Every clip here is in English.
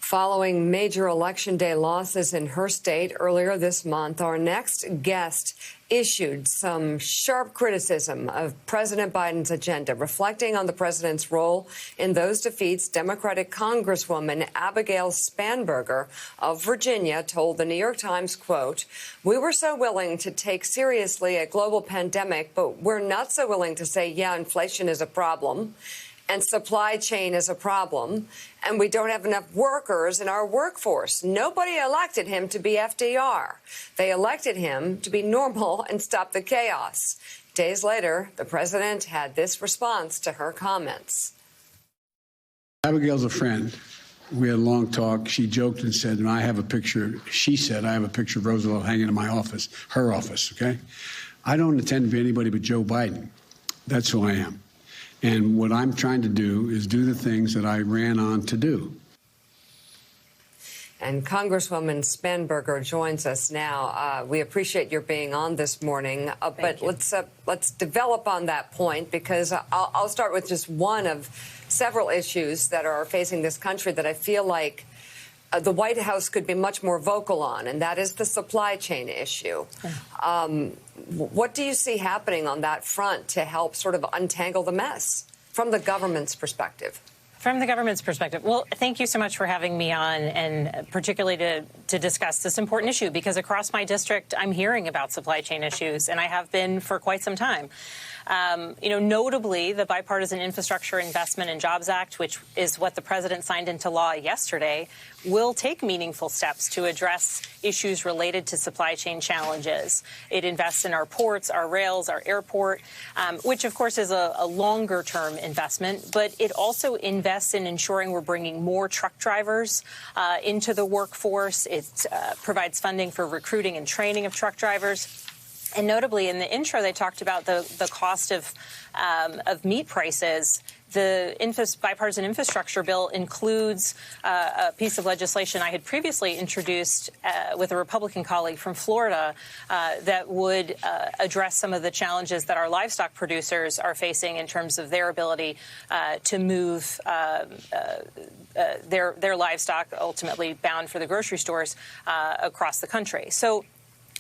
Following major Election Day losses in her state earlier this month, our next guest issued some sharp criticism of President Biden's agenda, reflecting on the president's role in those defeats. Democratic Congresswoman Abigail Spanberger of Virginia told the New York Times, quote, "We were so willing to take seriously a global pandemic, but we're not so willing to say, yeah, inflation is a problem and supply chain is a problem, and we don't have enough workers in our workforce. Nobody elected him to be FDR. They elected him to be normal and stop the chaos." Days later, the president had this response to her comments. Abigail's a friend. We had a long talk. She joked and said, and I have a picture, she said, I have a picture of Roosevelt hanging in my office, her office, okay? I don't intend to be anybody but Joe Biden. That's who I am. And what I'm trying to do is do the things that I ran on to do. And Congresswoman Spanberger joins us now. We appreciate your being on this morning. But let's develop on that point, because I'll start with just one of several issues that are facing this country that I feel like the White House could be much more vocal on, and that is the supply chain issue. What do you see happening on that front to help sort of untangle the mess from the government's perspective? From the government's perspective, well, thank you so much for having me on, and particularly to discuss this important issue, because across my district, I'm hearing about supply chain issues, and I have been for quite some time. Notably, the Bipartisan Infrastructure Investment and Jobs Act, which is what the president signed into law yesterday, will take meaningful steps to address issues related to supply chain challenges. It invests in our ports, our rails, our airport, which, of course, is a longer-term investment. But it also invests in ensuring we're bringing more truck drivers into the workforce. It provides funding for recruiting and training of truck drivers. And notably, in the intro, they talked about the cost of meat prices. The bipartisan infrastructure bill includes a piece of legislation I had previously introduced with a Republican colleague from Florida that would address some of the challenges that our livestock producers are facing in terms of their ability to move their livestock, ultimately bound for the grocery stores, across the country. So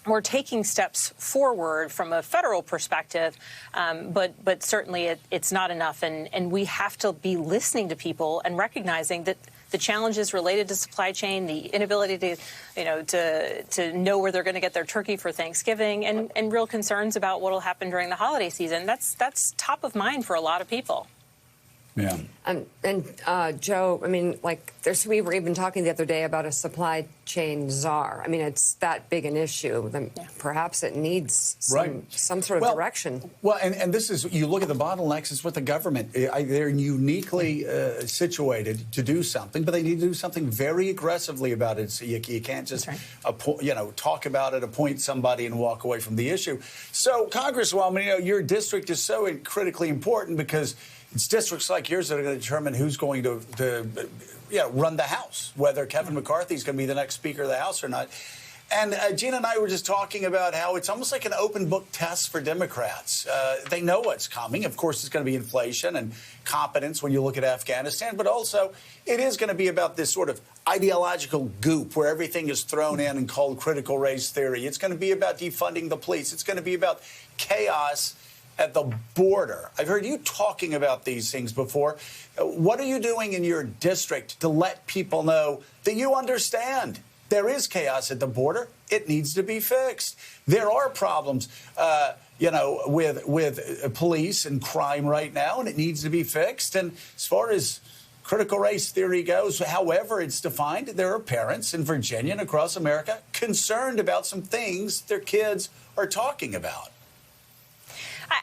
we're taking steps forward from a federal perspective, but certainly it's not enough. And we have to be listening to people and recognizing that the challenges related to supply chain, the inability to know where they're going to get their turkey for Thanksgiving, and real concerns about what will happen during the holiday season, that's top of mind for a lot of people. Yeah. And Joe, I mean, we were even talking the other day about a supply chain czar. I mean, it's that big an issue. Then perhaps it needs some sort of direction. Well, and this is, you look at the bottlenecks, it's with the government. They're uniquely situated to do something, but they need to do something very aggressively about it. So you can't just, talk about it, appoint somebody, and walk away from the issue. So, Congresswoman, your district is so critically important, because it's districts like yours that are going to determine who's going to run the House, whether Kevin McCarthy is going to be the next Speaker of the House or not. And Gina and I were just talking about how it's almost like an open book test for Democrats. They know what's coming. Of course, it's going to be inflation and competence when you look at Afghanistan. But also, it is going to be about this sort of ideological goop where everything is thrown in and called critical race theory. It's going to be about defunding the police. It's going to be about chaos at the border. I've heard you talking about these things before. What are you doing in your district to let people know that you understand there is chaos at the border? It needs to be fixed. There are problems, with police and crime right now, and it needs to be fixed. And as far as critical race theory goes, however it's defined, there are parents in Virginia and across America concerned about some things their kids are talking about.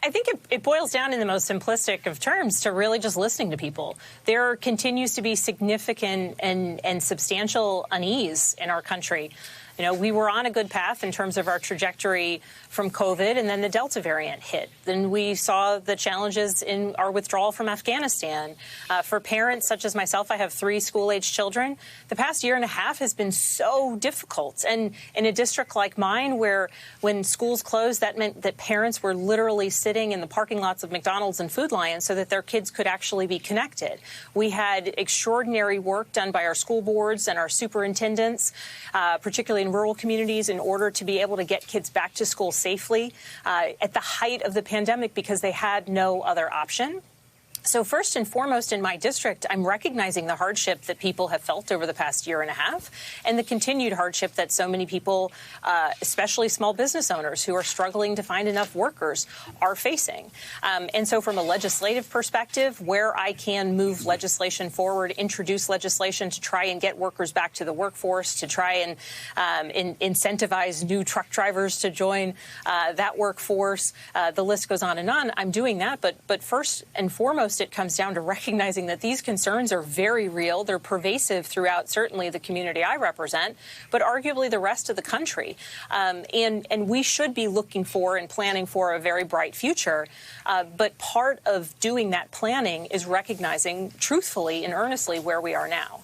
I think it boils down in the most simplistic of terms to really just listening to people. There continues to be significant and substantial unease in our country. We were on a good path in terms of our trajectory from COVID, and then the Delta variant hit. Then we saw the challenges in our withdrawal from Afghanistan. For parents such as myself, I have 3 school-age children. The past year and a half has been so difficult. And in a district like mine, where when schools closed, that meant that parents were literally sitting in the parking lots of McDonald's and Food Lion so that their kids could actually be connected. We had extraordinary work done by our school boards and our superintendents, particularly in rural communities, in order to be able to get kids back to school safely at the height of the pandemic because they had no other option. So first and foremost in my district, I'm recognizing the hardship that people have felt over the past year and a half and the continued hardship that so many people, especially small business owners who are struggling to find enough workers, are facing. And so from a legislative perspective, where I can move legislation forward, introduce legislation to try and get workers back to the workforce, to try and incentivize new truck drivers to join that workforce, the list goes on and on. I'm doing that. But first and foremost, it comes down to recognizing that these concerns are very real. They're pervasive throughout certainly the community I represent, but arguably the rest of the country. And we should be looking for and planning for a very bright future. But part of doing that planning is recognizing truthfully and earnestly where we are now.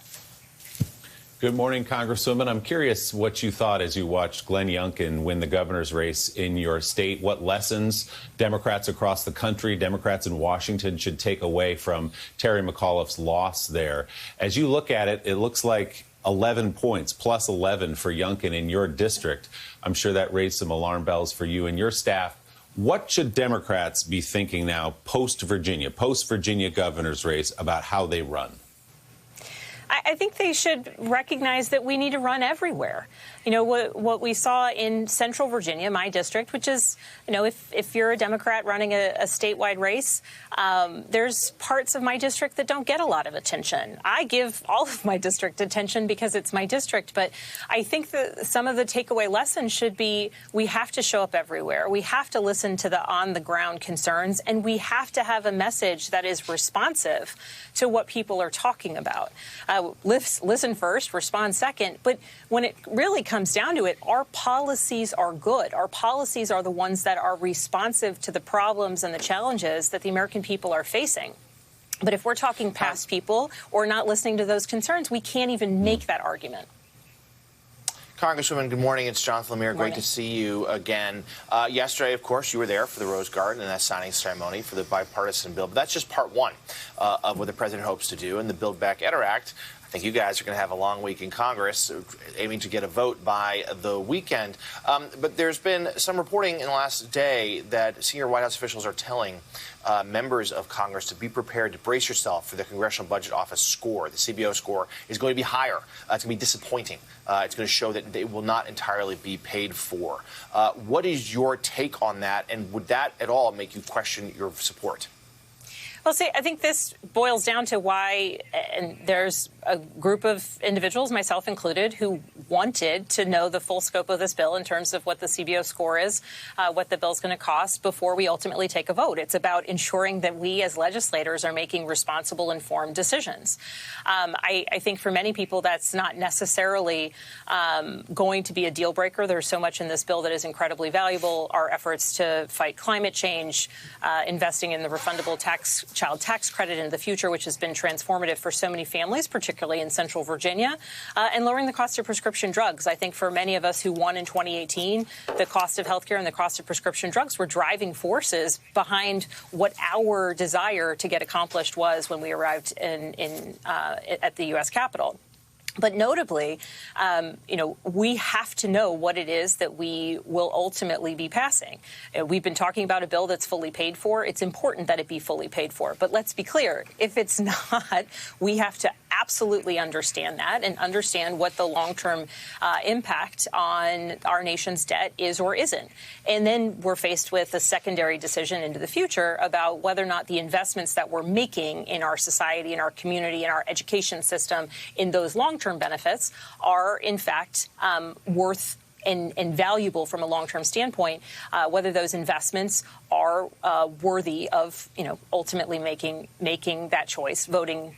Good morning, Congresswoman. I'm curious what you thought as you watched Glenn Youngkin win the governor's race in your state. What lessons Democrats across the country, Democrats in Washington, should take away from Terry McAuliffe's loss there? As you look at it, it looks like 11 points, plus 11 for Youngkin in your district. I'm sure that raised some alarm bells for you and your staff. What should Democrats be thinking now post-Virginia governor's race about how they run? I think they should recognize that we need to run everywhere. What we saw in Central Virginia, my district, which is, if you're a Democrat running a statewide race, there's parts of my district that don't get a lot of attention. I give all of my district attention because it's my district. But I think that some of the takeaway lessons should be we have to show up everywhere. We have to listen to the on-the-ground concerns, and we have to have a message that is responsive to what people are talking about. Listen first, respond second. But when it really comes down to it, our policies are good. Our policies are the ones that are responsive to the problems and the challenges that the American people are facing. But if we're talking past people or not listening to those concerns, we can't even make that argument. Congresswoman, good morning. It's Jonathan Lemire. Great to see you again. Yesterday, of course, you were there for the Rose Garden and that signing ceremony for the bipartisan bill. But that's just part one of what the president hopes to do in the Build Back Better Act. I think you guys are going to have a long week in Congress, aiming to get a vote by the weekend. But there's been some reporting in the last day that senior White House officials are telling members of Congress to be prepared to brace yourself for the Congressional Budget Office score. The CBO score is going to be higher. It's going to be disappointing. It's going to show that it will not entirely be paid for. What is your take on that? And would that at all make you question your support? Well, see, I think this boils down to why, and there's a group of individuals, myself included, who wanted to know the full scope of this bill in terms of what the CBO score is, what the bill's going to cost before we ultimately take a vote. It's about ensuring that we as legislators are making responsible, informed decisions. I think for many people that's not necessarily going to be a deal breaker. There's so much in this bill that is incredibly valuable. Our efforts to fight climate change, investing in the refundable child tax credit in the future, which has been transformative for so many families, particularly in Central Virginia, and lowering the cost of prescription drugs. I think for many of us who won in 2018, the cost of health care and the cost of prescription drugs were driving forces behind what our desire to get accomplished was when we arrived at the U.S. Capitol. But notably, we have to know what it is that we will ultimately be passing. We've been talking about a bill that's fully paid for. It's important that it be fully paid for. But let's be clear, if it's not, we have to absolutely understand that and understand what the long-term impact on our nation's debt is or isn't. And then we're faced with a secondary decision into the future about whether or not the investments that we're making in our society, in our community, in our education system, in those long-term benefits are, in fact, worth and valuable from a long-term standpoint, whether those investments are worthy of, ultimately making that choice, voting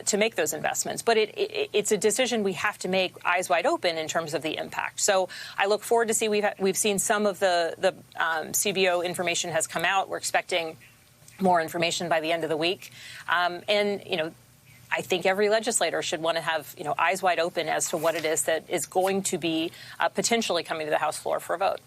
to make those investments. But it's a decision we have to make eyes wide open in terms of the impact. So I look forward to see we've seen some of the CBO information has come out. We're expecting more information by the end of the week, and I think every legislator should want to have eyes wide open as to what it is that is going to be potentially coming to the House floor for a vote.